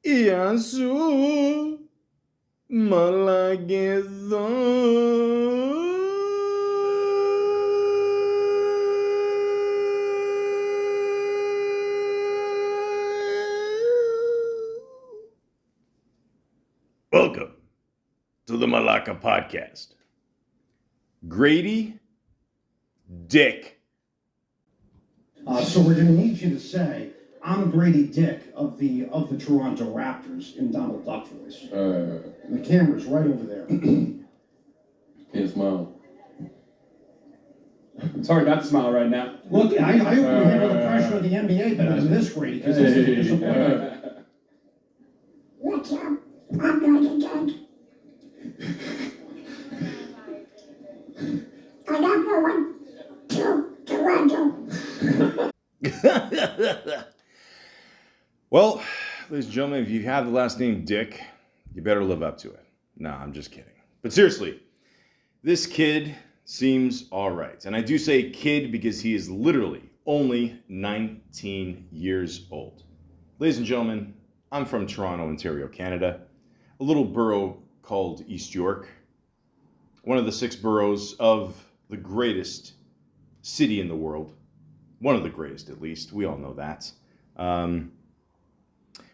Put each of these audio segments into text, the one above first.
Iasu Malagedo. Welcome to the Malaka podcast. Gradey, Dick. So we're going to need you to say, "I'm Grady Dick of the Toronto Raptors" in Donald Duck voice. The camera's right over there. Can't smile. It's hard not to smile right now. Look, I hope we handle the pressure of the NBA better than this, Grady, because this is disappointing. What's up? I'm Grady Dick. And I'm going to Toronto. Well, ladies and gentlemen, if you have the last name Dick, you better live up to it. No, I'm just kidding. But seriously, this kid seems all right. And I do say kid because he is literally only 19 years old. Ladies and gentlemen, I'm from Toronto, Ontario, Canada, a little borough called East York, one of the 6 boroughs of the greatest city in the world. One of the greatest, at least. We all know that.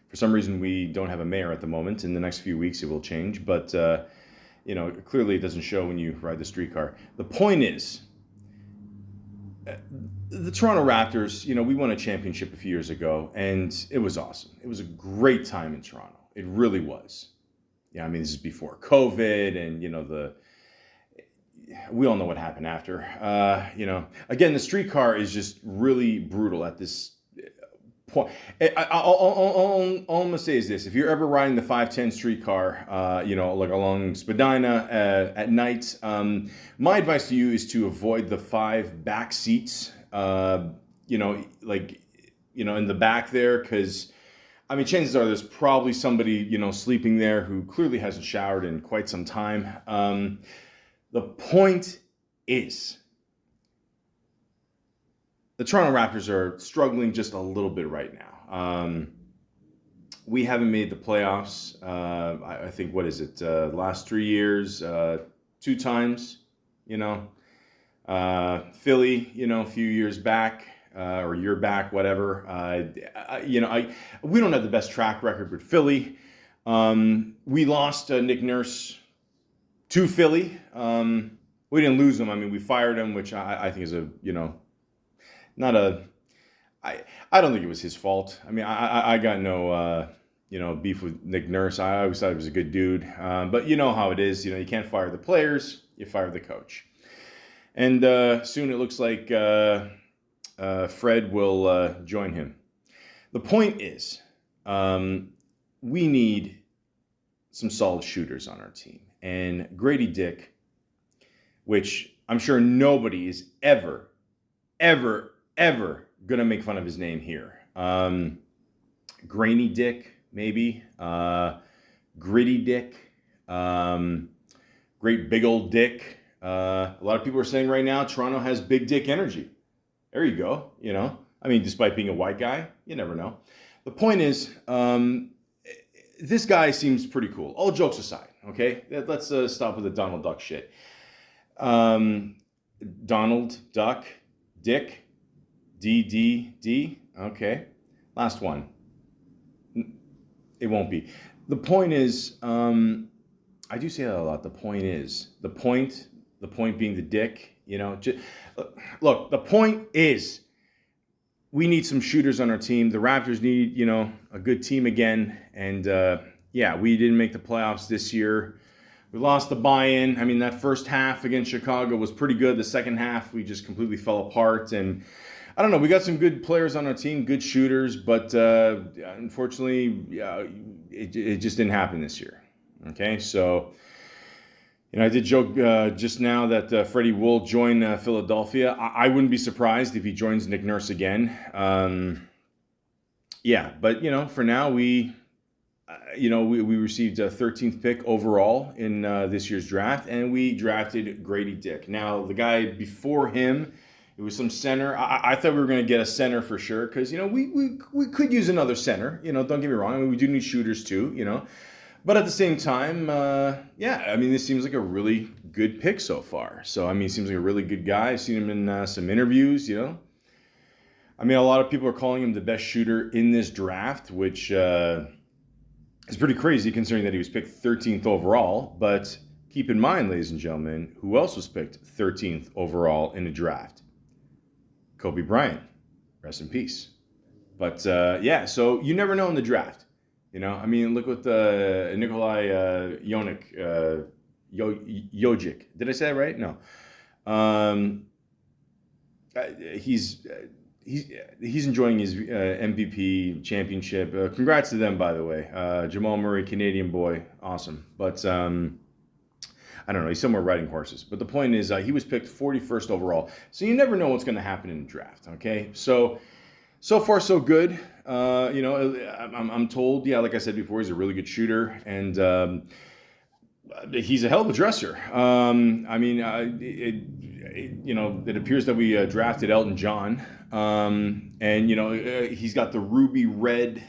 For some reason, we don't have a mayor at the moment. In the next few weeks, it will change. But, clearly it doesn't show when you ride the streetcar. The point is, the Toronto Raptors, we won a championship a few years ago, and it was awesome. It was a great time in Toronto. It really was. Yeah, I mean, this is before COVID, and, we all know what happened after. Again, the streetcar is just really brutal at this point. All I'm gonna say is this: if you're ever riding the 510 streetcar, like along Spadina at night, my advice to you is to avoid the 5 back seats. In the back there, because chances are there's probably somebody sleeping there who clearly hasn't showered in quite some time. The point is, the Toronto Raptors are struggling just a little bit right now. We haven't made the playoffs. I think, what is it? Last 3 years, 2 times. Philly, a few years back, or a year back, whatever. We don't have the best track record with Philly. We lost Nick Nurse to Philly. We didn't lose him. We fired him, which I think is I don't think it was his fault. I got no, beef with Nick Nurse. I always thought he was a good dude. But you know how it is. You can't fire the players. You fire the coach. And soon it looks like Fred will join him. The point is, we need some solid shooters on our team. And Grady Dick, which I'm sure nobody is ever going to make fun of his name here. Grainy Dick, maybe. Gritty Dick. Great big old dick. A lot of people are saying right now Toronto has big dick energy. There you go. Despite being a white guy, you never know. The point is, this guy seems pretty cool. All jokes aside, okay? Let's stop with the Donald Duck shit. Donald Duck, Dick, D, okay. Last one. It won't be. The point is, I do say that a lot. The point being the dick, look, the point is, we need some shooters on our team. The Raptors need, a good team again. And we didn't make the playoffs this year. We lost the buy-in. That first half against Chicago was pretty good. The second half, we just completely fell apart. And I don't know, we got some good players on our team, good shooters, but unfortunately, it just didn't happen this year. Okay, so, I did joke just now that Freddie will join Philadelphia. I wouldn't be surprised if he joins Nick Nurse again. But, for now, we received a 13th pick overall in this year's draft, and we drafted Grady Dick. Now, the guy before him It was some center. I thought we were going to get a center for sure because, we could use another center. Don't get me wrong. I mean, we do need shooters too, But at the same time, this seems like a really good pick so far. So, he seems like a really good guy. I've seen him in some interviews, a lot of people are calling him the best shooter in this draft, which is pretty crazy considering that he was picked 13th overall. But keep in mind, ladies and gentlemen, who else was picked 13th overall in the draft? Kobe Bryant. Rest in peace. But, so you never know in the draft. Look what Nikolai Jokic. Did I say that right? No. He's enjoying his MVP championship. Congrats to them, by the way. Jamal Murray, Canadian boy, awesome. But I don't know. He's somewhere riding horses. But the point is, he was picked 41st overall. So you never know what's going to happen in the draft. Okay, so far so good. I'm told, like I said before, he's a really good shooter, and he's a hell of a dresser. It appears that we drafted Elton John, and he's got the ruby red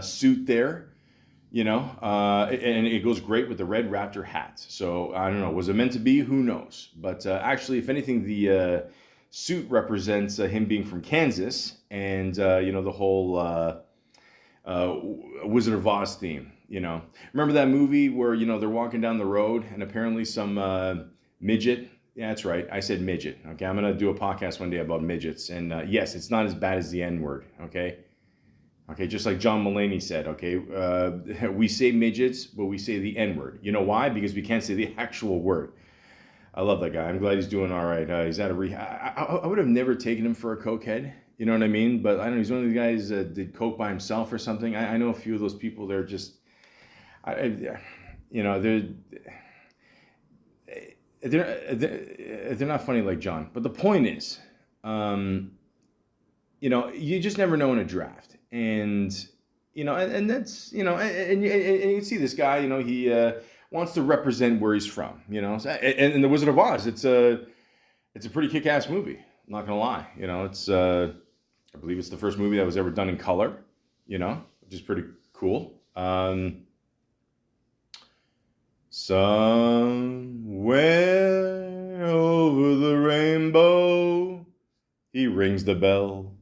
suit there. And it goes great with the red Raptor hat. So I don't know, was it meant to be? Who knows? But actually, if anything, the suit represents him being from Kansas, and the whole Wizard of Oz theme. Remember that movie where they're walking down the road and apparently some midget. Yeah, that's right. I said midget. Okay, I'm gonna do a podcast one day about midgets, and yes, it's not as bad as the N-word. Okay, just like John Mulaney said, okay, we say midgets, but we say the N-word. You know why? Because we can't say the actual word. I love that guy. I'm glad he's doing all right. He's out of rehab. I would have never taken him for a cokehead. You know what I mean? But I don't know, he's one of the guys that did coke by himself or something. I know a few of those people. They're just, they're not funny like John. But the point is, you just never know in a draft. And that's, and you see this guy, he wants to represent where he's from, and The Wizard of Oz, it's a pretty kick-ass movie. I'm not gonna lie, it's I believe it's the first movie that was ever done in color, which is pretty cool. Somewhere over the rainbow, he rings the bell.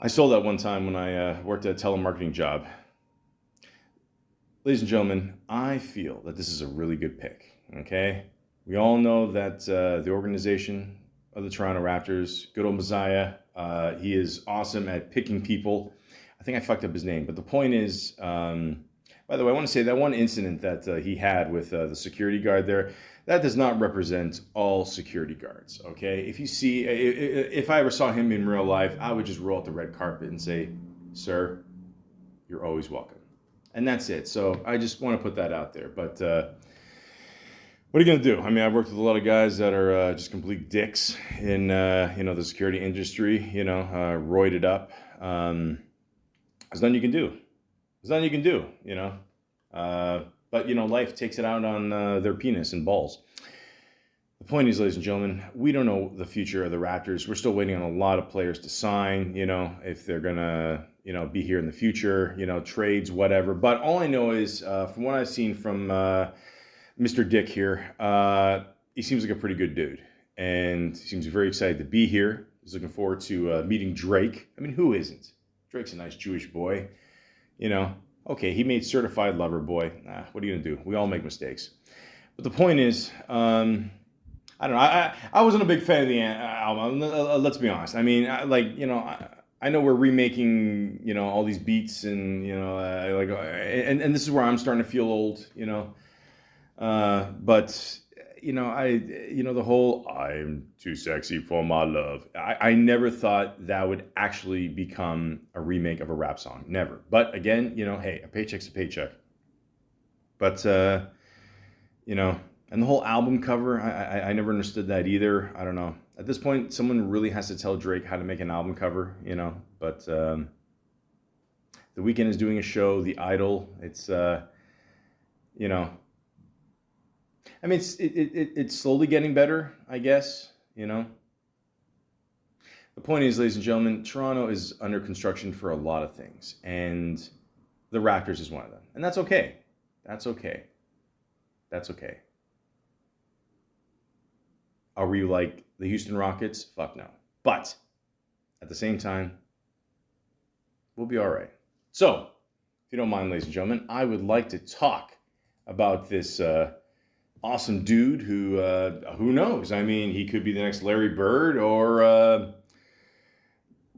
I sold that one time when I worked at a telemarketing job. Ladies and gentlemen, I feel that this is a really good pick, okay? We all know that the organization of the Toronto Raptors, good old Messiah, he is awesome at picking people. I think I fucked up his name, but the point is, by the way, I want to say that one incident that he had with the security guard there, that does not represent all security guards, okay? If I ever saw him in real life, I would just roll out the red carpet and say, sir, you're always welcome. And that's it. So I just want to put that out there. But what are you going to do? I've worked with a lot of guys that are just complete dicks in, the security industry, roided up. There's nothing you can do. But, life takes it out on their penis and balls. The point is, ladies and gentlemen, we don't know the future of the Raptors. We're still waiting on a lot of players to sign, if they're going to, be here in the future, trades, whatever. But all I know is, from what I've seen from Mr. Dick here, he seems like a pretty good dude. And he seems very excited to be here. He's looking forward to meeting Drake. Who isn't? Drake's a nice Jewish boy, Okay, he made Certified Lover Boy. What are you going to do? We all make mistakes. But the point is, I don't know. I wasn't a big fan of the album. Let's be honest. I know we're remaking, all these beats and, and this is where I'm starting to feel old, But, the whole I'm too sexy for my love. I never thought that would actually become a remake of a rap song. Never. But again, hey, a paycheck's a paycheck. But, and the whole album cover, I never understood that either. I don't know. At this point, someone really has to tell Drake how to make an album cover, But The Weeknd is doing a show, The Idol. It's, it's slowly getting better, I guess. you know? The point is, ladies and gentlemen, Toronto is under construction for a lot of things, and the Raptors is one of them. And that's okay. That's okay. That's okay. Are we like the Houston Rockets? Fuck no. But at the same time, we'll be all right. So, if you don't mind, ladies and gentlemen, I would like to talk about this awesome dude who knows? I mean, he could be the next Larry Bird, or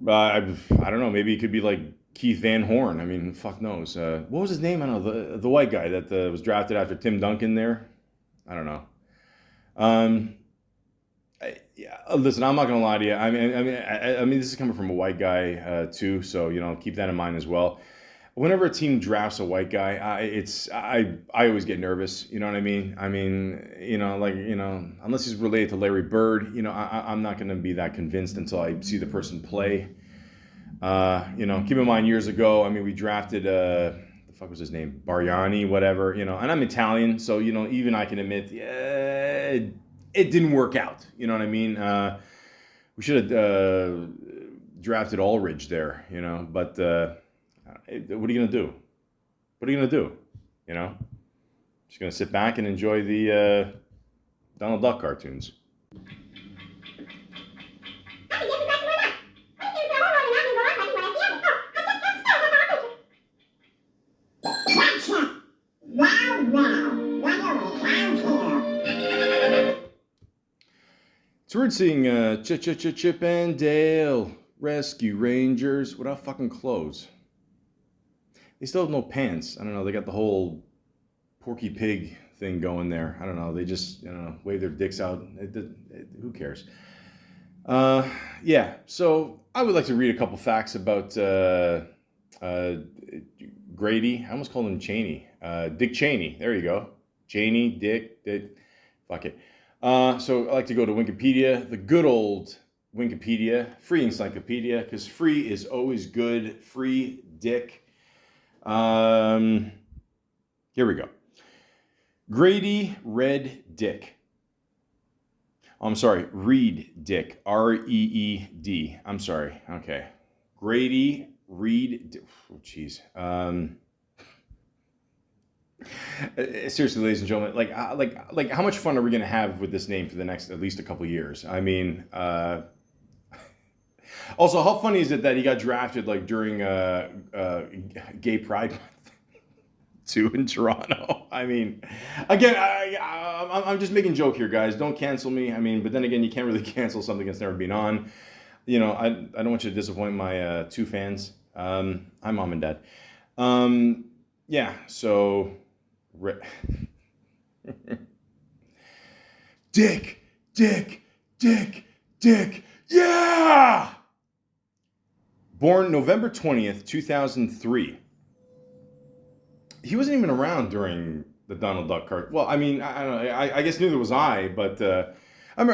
I don't know. Maybe he could be like Keith Van Horn. I mean, fuck knows. What was his name? I don't know. The white guy that was drafted after Tim Duncan there. I don't know. Listen, I'm not gonna lie to you. I mean, this is coming from a white guy too, so keep that in mind as well. Whenever a team drafts a white guy, I always get nervous. You know what I mean? I mean, unless he's related to Larry Bird, I'm not gonna be that convinced until I see the person play. Keep in mind, years ago, I mean, we drafted the fuck was his name? Bargnani, whatever. And I'm Italian, so even I can admit, it didn't work out. You know what I mean? We should have drafted Ulrich there, but what are you going to do? What are you going to do? Just going to sit back and enjoy the Donald Duck cartoons. It's weird seeing Chip and Dale Rescue Rangers without fucking clothes. They still have no pants. I don't know. They got the whole Porky Pig thing going there. I don't know. They just wave their dicks out. Who cares? Yeah. So I would like to read a couple facts about Gradey. I almost called him Cheney. Dick Cheney. There you go. Cheney, Dick. Fuck it. So I like to go to Wikipedia, the good old Wikipedia, free encyclopedia, because free is always good. Free Dick. Here we go. Gradey Red Dick. I'm sorry, Reed Dick. Reed. I'm sorry. Okay. Gradey Reed. Oh, jeez. Seriously, ladies and gentlemen, like, how much fun are we gonna have with this name for the next at least a couple years? I mean, also, how funny is it that he got drafted like during Gay Pride Month too in Toronto? I mean, again, I'm just making a joke here, guys. Don't cancel me. I mean, but then again, you can't really cancel something that's never been on. I don't want you to disappoint my two fans. Hi, Mom and Dad. Yeah. So. Dick, yeah! Born November 20th, 2003. He wasn't even around during the Donald Duck cartoon. Well, I mean, I don't know. I guess neither was I, but I don't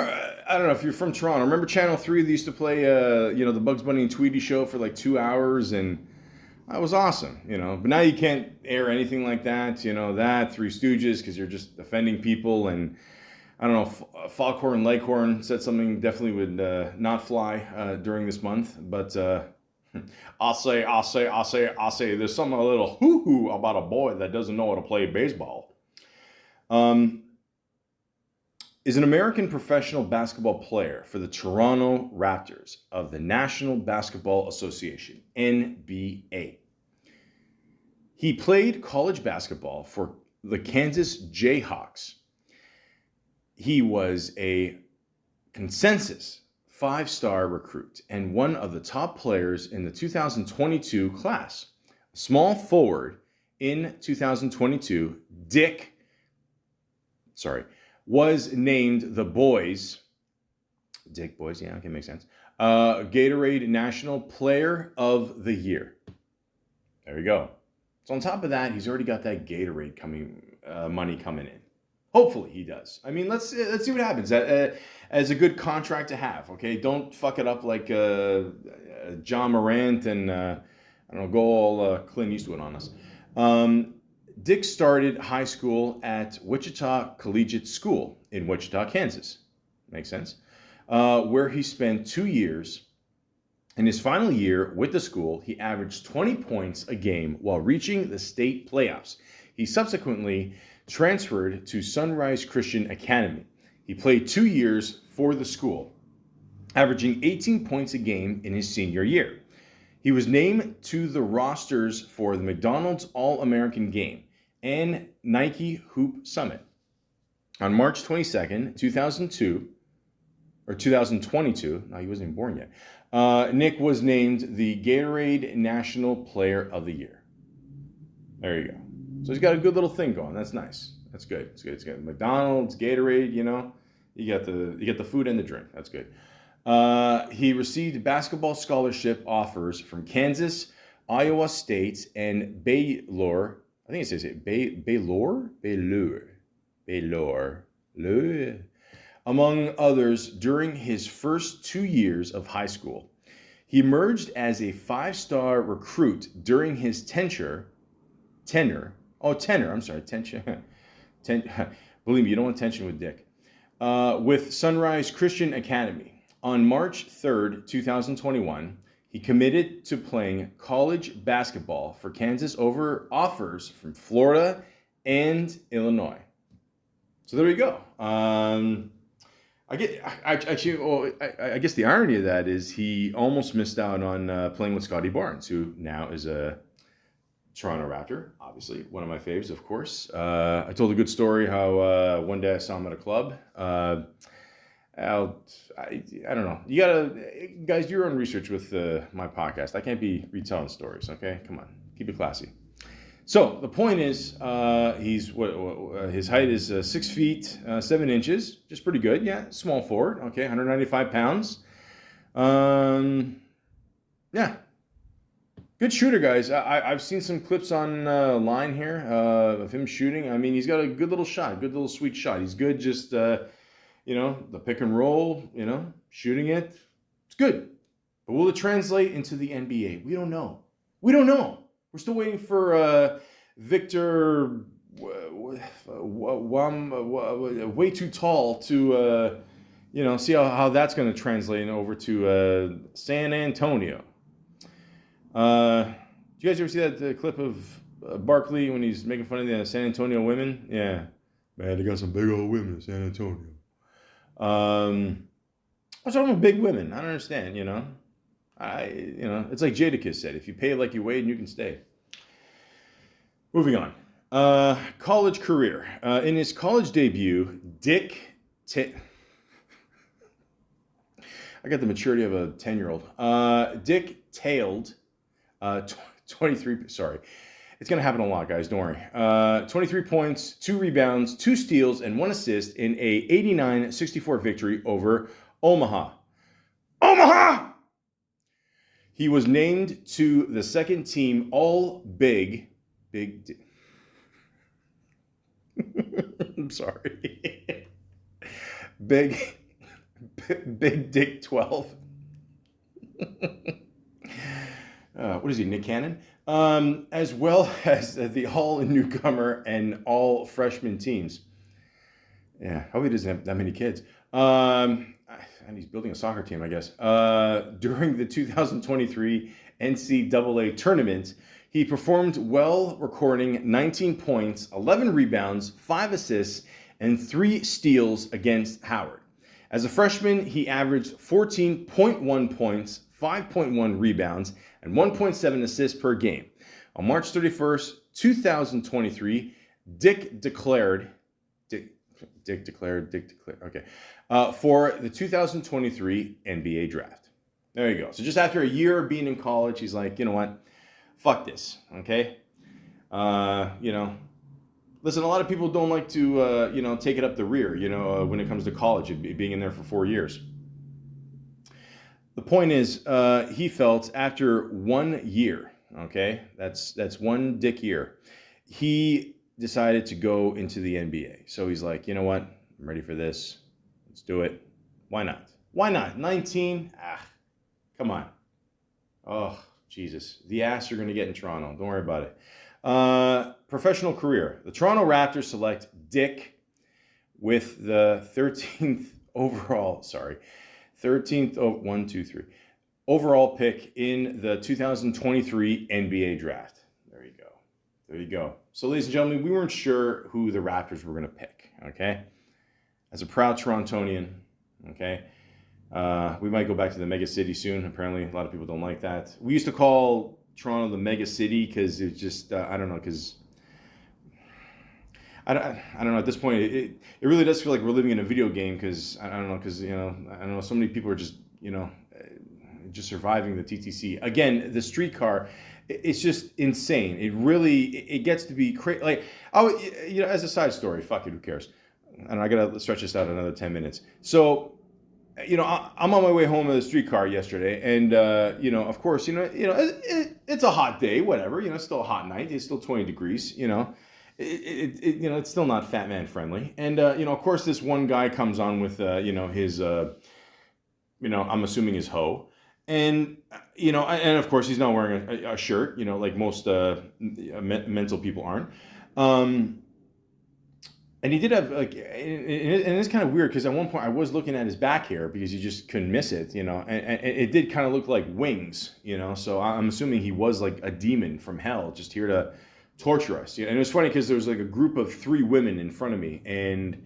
know if you're from Toronto. Remember Channel 3? They used to play, the Bugs Bunny and Tweety show for like 2 hours, and that was awesome, But now you can't air anything like that, that, Three Stooges, because you're just offending people. And I don't know, Foghorn Leghorn said something definitely would not fly during this month. But I'll say, there's something a little hoo-hoo about a boy that doesn't know how to play baseball. Is an American professional basketball player for the Toronto Raptors of the National Basketball Association, NBA. He played college basketball for the Kansas Jayhawks. He was a consensus 5-star recruit and one of the top players in the 2022 class. Small forward in 2022, was named the Dick Boys, yeah, okay, makes sense. Gatorade National Player of the Year. There you go. So on top of that, he's already got that Gatorade money coming in. Hopefully he does. I mean, let's see what happens. As a good contract to have, okay? Don't fuck it up like John Morant and I don't know, go all Clint Eastwood on us. Dick started high school at Wichita Collegiate School in Wichita, Kansas. Makes sense. where he spent 2 years. In his final year with the school, he averaged 20 points a game while reaching the state playoffs. He subsequently transferred to Sunrise Christian Academy. He played 2 years for the school, averaging 18 points a game in his senior year. He was named to the rosters for the McDonald's All-American Game and Nike Hoop Summit. On March 22nd, 2022, no, he wasn't even born yet, Nick was named the Gatorade National Player of the Year. There you go. So he's got a good little thing going. That's nice. That's good. It's good. It's good. McDonald's, Gatorade, you know, you get the food and the drink. That's good. He received basketball scholarship offers from Kansas, Iowa State, and Baylor. I think it says it. Baylor, among others, during his first 2 years of high school. He emerged as a 5-star recruit during his tenure. Believe me, you don't want tension with Dick. With Sunrise Christian Academy. On March 3rd, 2021, he committed to playing college basketball for Kansas over offers from Florida and Illinois. So there you go. I guess the irony of that is he almost missed out on playing with Scotty Barnes, who now is a Toronto Raptor, obviously one of my faves, of course. I told a good story how one day I saw him at a club. I don't know. You gotta, guys, do your own research with my podcast. I can't be retelling stories. Okay, come on, keep it classy. So the point is, his height is 6 feet 7 inches, just pretty good. Yeah, small forward. Okay, 195 pounds. Yeah, good shooter, guys. I've seen some clips online here of him shooting. I mean, he's got a good little shot, good little sweet shot. He's good, just the pick and roll, shooting it. It's good, but will it translate into the NBA? We don't know. We're still waiting for Victor, way too tall to, see how that's going to translate over to San Antonio. Do you guys ever see that clip of Barkley when he's making fun of the San Antonio women? Yeah, man, they got some big old women in San Antonio. What's wrong with big women? I don't understand. It's like Jadakiss said, if you pay like you weigh, you can stay. Moving on. College career. In his college debut, I got the maturity of a 10-year-old. Dick tailed 23, sorry. It's going to happen a lot, guys. Don't worry. 23 points, 2 rebounds, 2 steals, and 1 assist in a 89-64 victory over Omaha. He was named to the second team All-Big. I'm sorry. Big Dick 12. What is he, Nick Cannon? As well as the all-newcomer and all-freshman teams. Yeah, hope he doesn't have that many kids. And he's building a soccer team, I guess. During the 2023 NCAA tournament, he performed well, recording 19 points, 11 rebounds, 5 assists, and 3 steals against Howard. As a freshman, he averaged 14.1 points, 5.1 rebounds, and 1.7 assists per game. On March 31st, 2023, Dick declared, okay, for the 2023 NBA draft. There you go. So just after a year of being in college, he's like, you know what? Fuck this, okay? Listen, a lot of people don't like to, take it up the rear, when it comes to college, being in there for 4 years. The point is, he felt after 1 year, okay, that's 1 Dick year, he decided to go into the NBA. So he's like, you know what? I'm ready for this. Let's do it. Why not? 19? Come on. Oh, Jesus. The ass you're going to get in Toronto. Don't worry about it. Professional career. The Toronto Raptors select Dick with the 13th overall, 13th, oh, 1, 2, 3. Overall pick in the 2023 NBA draft. There you go. There you go. So, ladies and gentlemen, we weren't sure who the Raptors were going to pick, okay? As a proud Torontonian, okay? We might go back to the mega city soon. Apparently, a lot of people don't like that. We used to call Toronto the mega city because it's just, I don't know, because... I don't know, at this point, it really does feel like we're living in a video game because, I don't know, because, I don't know, so many people are just, just surviving the TTC. Again, the streetcar, it's just insane. It gets to be crazy. Like, as a side story, fuck it, who cares? I got to stretch this out another 10 minutes. So, I'm on my way home in the streetcar yesterday, and, of course, it's a hot day, whatever, it's still a hot night. It's still 20 degrees, it's still not fat man friendly. And, of course, this one guy comes on with, his, I'm assuming his hoe. And, and of course, he's not wearing a shirt, like most mental people aren't. And he did have, like, and it's kind of weird because at one point I was looking at his back hair because you just couldn't miss it, and it did kind of look like wings, so I'm assuming he was like a demon from hell just here to torture us. And it was funny because there was like a group of 3 women in front of me, and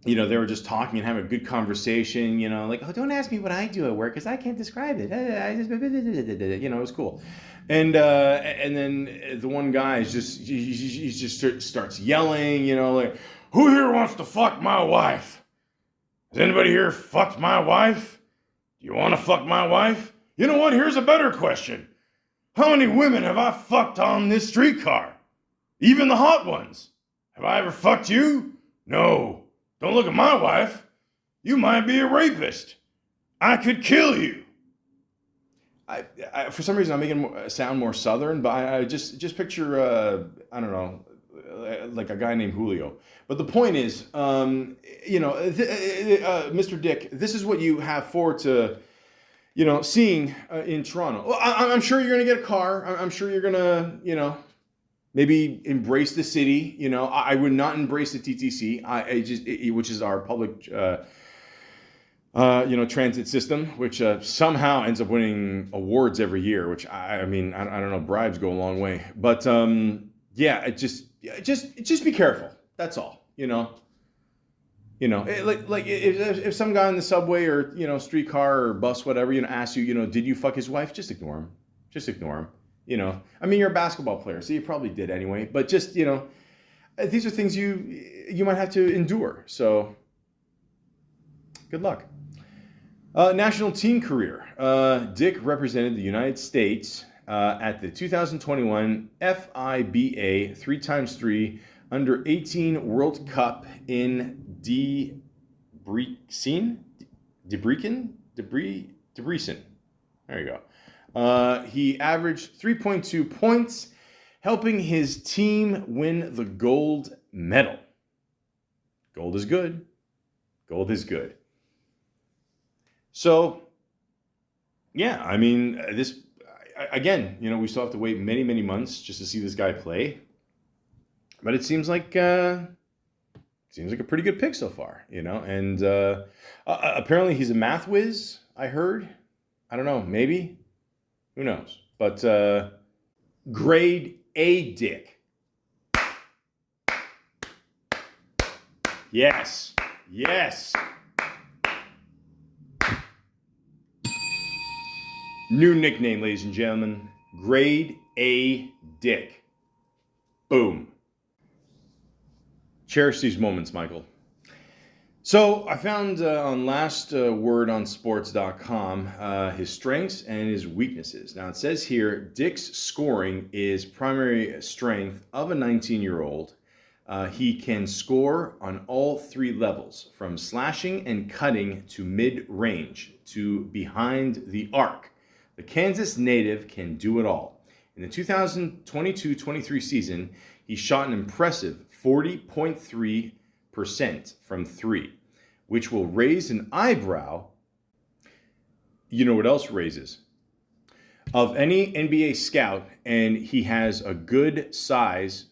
they were just talking and having a good conversation, like, oh, don't ask me what I do at work because I can't describe it. I just, it was cool. And then the one guy is just starts yelling, like, who here wants to fuck my wife? Has anybody here fucked my wife? Do you want to fuck my wife? You know what? Here's a better question. How many women have I fucked on this streetcar? Even the hot ones. Have I ever fucked you? No. Don't look at my wife. You might be a rapist. I could kill you. I for some reason, I'm making it sound more Southern, but I just picture, I don't know, like a guy named Julio. But the point is, Mr. Dick, this is what you have forward to, seeing in Toronto. Well, I'm sure you're going to get a car. I'm sure you're going to, maybe embrace the city. I would not embrace the TTC. Which is our public, transit system, which somehow ends up winning awards every year. Which I don't know. Bribes go a long way, but just be careful. That's all. If some guy in the subway or streetcar or bus, whatever, asks you, did you fuck his wife? Just ignore him. Just ignore him. You're a basketball player, so you probably did anyway. But just, these are things you might have to endure. So, good luck. National team career. Dick represented the United States at the 2021 FIBA 3x3 Under 18 World Cup in Debrecen. There you go. He averaged 3.2 points, helping his team win the gold medal. Gold is good. Gold is good. So, yeah, this, again, we still have to wait many, many months just to see this guy play. But it seems like a pretty good pick so far, And apparently he's a math whiz, I heard. I don't know, maybe. Who knows? But grade A Dick. Yes. New nickname, ladies and gentlemen. Grade A Dick. Boom. Cherish these moments, Michael. So I found on lastwordonsports.com his strengths and his weaknesses. Now it says here, Dick's scoring is primary strength of a 19-year-old. He can score on all 3 levels, from slashing and cutting to mid-range to behind the arc. The Kansas native can do it all. In the 2022-23 season, he shot an impressive 40.3% from 3, which will raise an eyebrow. You know what else raises? Of any NBA scout, and he has a good size.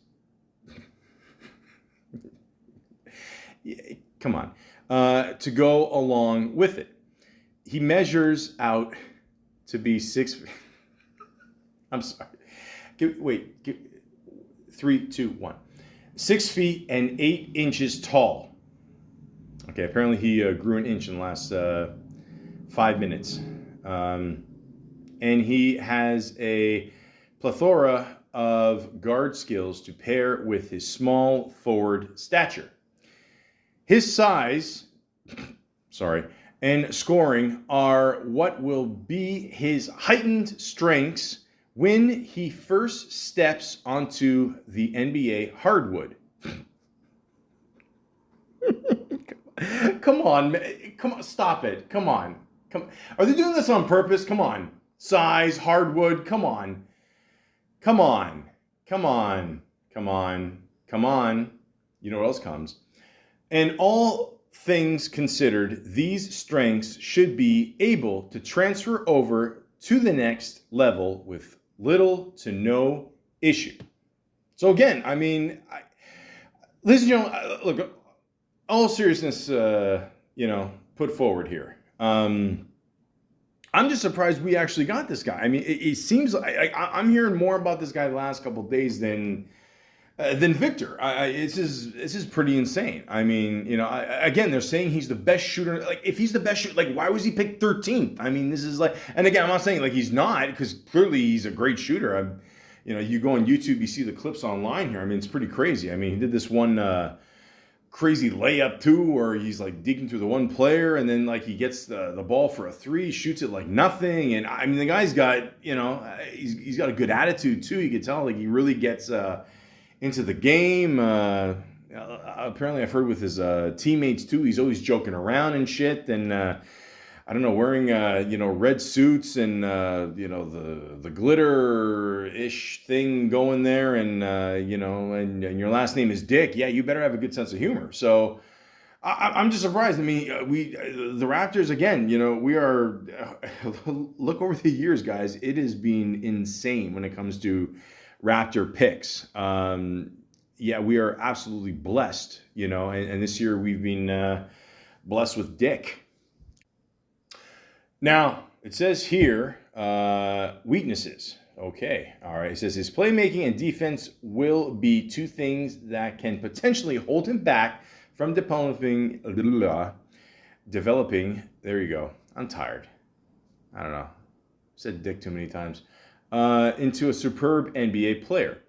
Come on. to go along with it. He measures out to be 6 feet. I'm sorry. 3, 2, 1. 6 feet and 8 inches tall. Okay, apparently he grew an inch in the last 5 minutes. And he has a plethora of guard skills to pair with his small forward stature. His size, and scoring are what will be his heightened strengths when he first steps onto the NBA hardwood. Come on, man. Come on, stop it. Come on. Are they doing this on purpose? Come on. Size, hardwood, come on. Come on. You know what else comes? And all things considered, these strengths should be able to transfer over to the next level with little to no issue. So again, I mean, ladies and gentlemen, look, all seriousness, put forward here. I'm just surprised we actually got this guy. I mean, it seems like I'm hearing more about this guy the last couple of days than Victor. This is pretty insane. I mean, again, they're saying he's the best shooter. Like, if he's the best shooter, like, why was he picked 13th? I mean, this is like, and again, I'm not saying like he's not, because clearly he's a great shooter. You go on YouTube, you see the clips online here. I mean, it's pretty crazy. I mean, he did this one crazy layup too, where he's like digging through the one player, and then like he gets the ball for a three, shoots it like nothing. And I mean, the guy's got, he's got a good attitude too. You can tell like he really gets into the game. Apparently I've heard with his teammates too, he's always joking around and shit. And I don't know, wearing red suits and the glitter-ish thing going there, and and your last name is Dick. Yeah, you better have a good sense of humor. So I'm just surprised. I mean, the Raptors again. We are look over the years, guys. It has been insane when it comes to Raptor picks. We are absolutely blessed. And this year we've been blessed with Dick. Now, it says here, weaknesses. Okay, all right. It says his playmaking and defense will be two things that can potentially hold him back from developing, there you go. I'm tired. I don't know. Said Dick too many times. Into a superb NBA player.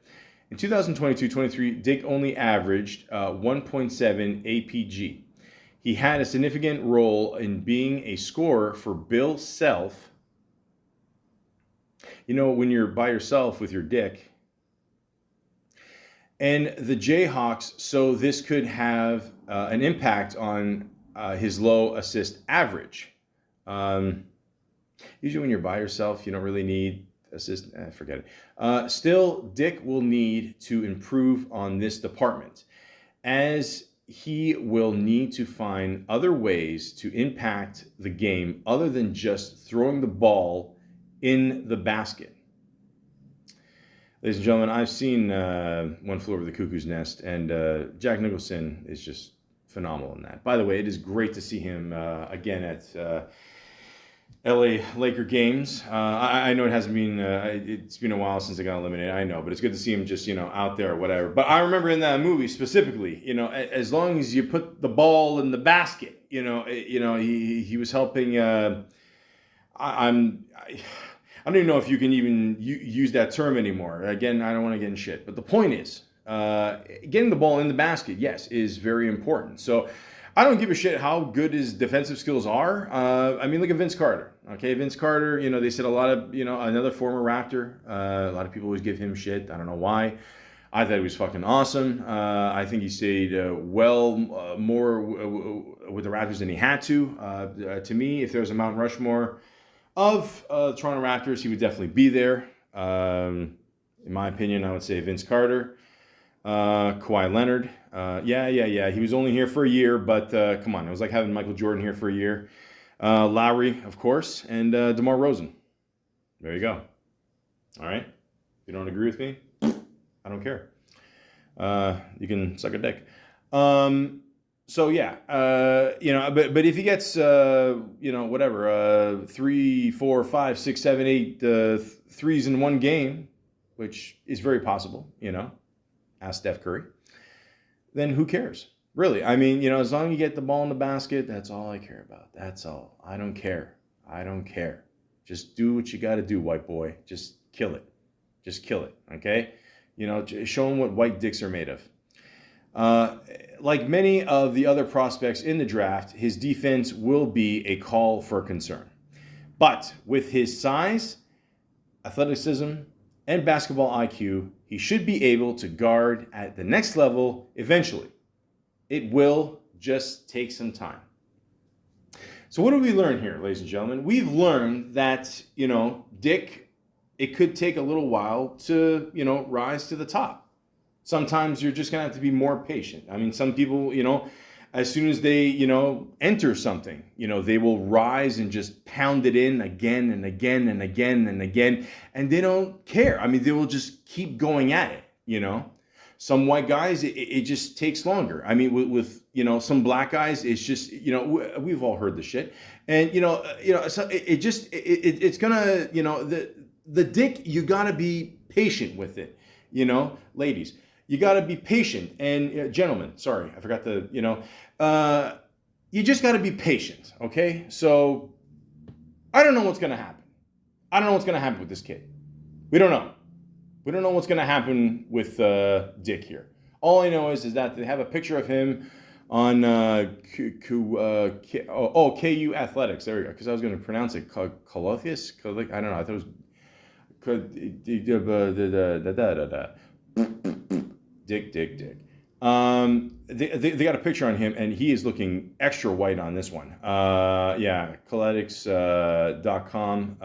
In 2022-23, Dick only averaged 1.7 APG. He had a significant role in being a scorer for Bill Self. When you're by yourself with your dick. And the Jayhawks, so this could have an impact on his low assist average. Usually when you're by yourself, you don't really need assist. Forget it. Still, Dick will need to improve on this department, as he will need to find other ways to impact the game other than just throwing the ball in the basket. Ladies and gentlemen, I've seen One Flew Over the Cuckoo's Nest, and Jack Nicholson is just phenomenal in that. By the way, it is great to see him again at LA Laker games. I know it hasn't been, it's been a while since they got eliminated, I know, but it's good to see him just, out there or whatever. But I remember in that movie specifically, as long as you put the ball in the basket, he was helping, I don't even know if you can even use that term anymore. Again, I don't want to get in shit, but the point is, getting the ball in the basket, yes, is very important. So I don't give a shit how good his defensive skills are. Look at Vince Carter. Okay, Vince Carter, they said a lot of, another former Raptor. A lot of people always give him shit. I don't know why. I thought he was fucking awesome. I think he stayed more with the Raptors than he had to. To me, if there was a Mount Rushmore of the Toronto Raptors, he would definitely be there. In my opinion, I would say Vince Carter. Kawhi Leonard. Yeah. He was only here for a year, but come on. It was like having Michael Jordan here for a year. Lowry, of course, and DeMar Rosen. There you go. All right. If you don't agree with me, I don't care. You can suck a dick. So yeah, but if he gets whatever 3, 4, 5, 6, 7, 8 threes in one game, which is very possible, ask Steph Curry, then who cares? Really, I mean, as long as you get the ball in the basket, that's all I care about. That's all. I don't care. Just do what you got to do, white boy. Just kill it. Okay? Show them what white dicks are made of. Like many of the other prospects in the draft, his defense will be a call for concern. But with his size, athleticism, and basketball IQ, he should be able to guard at the next level eventually. It will just take some time. So what do we learn here, ladies and gentlemen? We've learned that, Dick, it could take a little while to, rise to the top. Sometimes you're just going to have to be more patient. I mean, some people, as soon as they, enter something, they will rise and just pound it in again and again and again and again. And they don't care. I mean, they will just keep going at it, Some white guys, it just takes longer. I mean, with some black guys, it's just, we've all heard the shit. And, so it's gonna, the dick, you gotta be patient with it, ladies. You got to be patient. And gentlemen, sorry, I forgot to, you just got to be patient, okay? So I don't know what's going to happen. I don't know what's going to happen with this kid. We don't know. We don't know what's going to happen with Dick here. All I know is that they have a picture of him on KU Athletics. There we go. Because I was going to pronounce it Colothius. I don't know. I thought it was Dick. They got a picture on him, and he is looking extra white on this one. Coletics.com.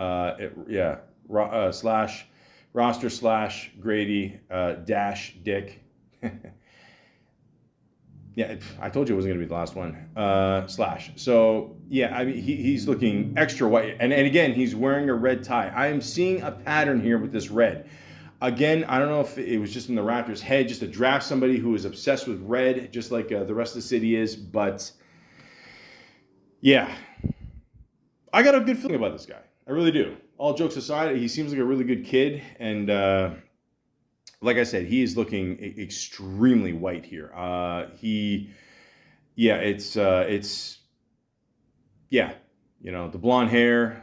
/roster/Gradey -Dick. Yeah, I told you it wasn't going to be the last one. /. So, yeah, I mean, he's looking extra white. And again, he's wearing a red tie. I am seeing a pattern here with this red. Again, I don't know if it was just in the Raptors' head just to draft somebody who is obsessed with red, just like the rest of the city is. But, yeah, I got a good feeling about this guy. I really do. All jokes aside, he seems like a really good kid. And like I said, he is looking extremely white here. The blonde hair,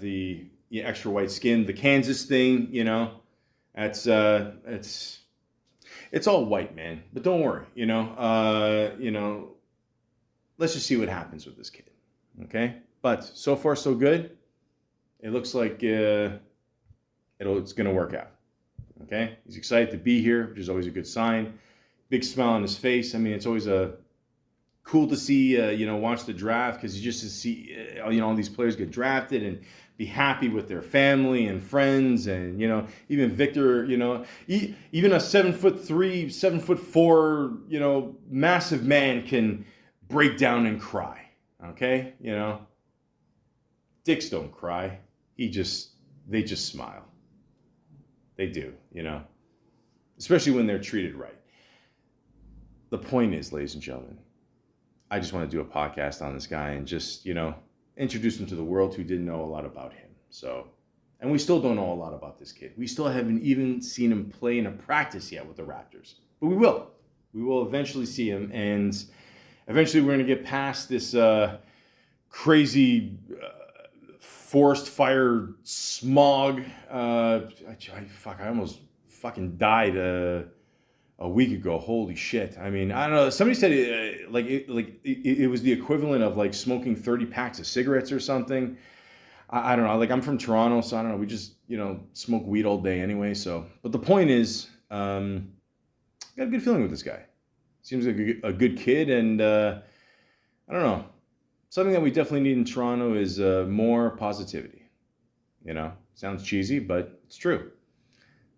the extra white skin, the Kansas thing, It's all white, man. But don't worry, let's just see what happens with this kid. Okay? But so far so good. It looks like it's going to work out. Okay? He's excited to be here, which is always a good sign. Big smile on his face. I mean, it's always cool to see watch the draft, because you just to see all these players get drafted and be happy with their family and friends, and even Victor, even a 7'3", 7'4", massive man can break down and cry. Okay, dicks don't cry. They just smile. They do, especially when they're treated right. The point is, ladies and gentlemen, I just want to do a podcast on this guy and just introduce him to the world who didn't know a lot about him. So, and we still don't know a lot about this kid. We still haven't even seen him play in a practice yet with the Raptors. But we will. We will eventually see him, and eventually we're going to get past this crazy forest fire smog. I almost fucking died a week ago. Holy shit. I mean, I don't know. Somebody said it was the equivalent of like smoking 30 packs of cigarettes or something. I don't know. Like, I'm from Toronto, so I don't know. We just, smoke weed all day anyway. So, but the point is, I got a good feeling with this guy. Seems like a good kid, and I don't know. Something that we definitely need in Toronto is more positivity. Sounds cheesy, but it's true.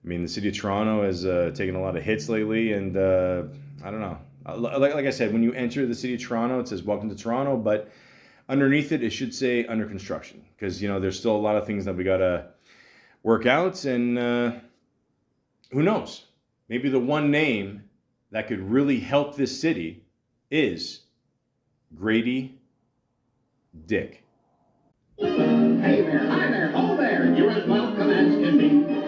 I mean, the city of Toronto has taken a lot of hits lately, and I don't know. Like I said, when you enter the city of Toronto, it says "Welcome to Toronto," but underneath it should say "Under construction," because there's still a lot of things that we gotta work out, and who knows? Maybe the one name that could really help this city is Gradey Dick. Hey there, hi there, oh there, you're as welcome as can be.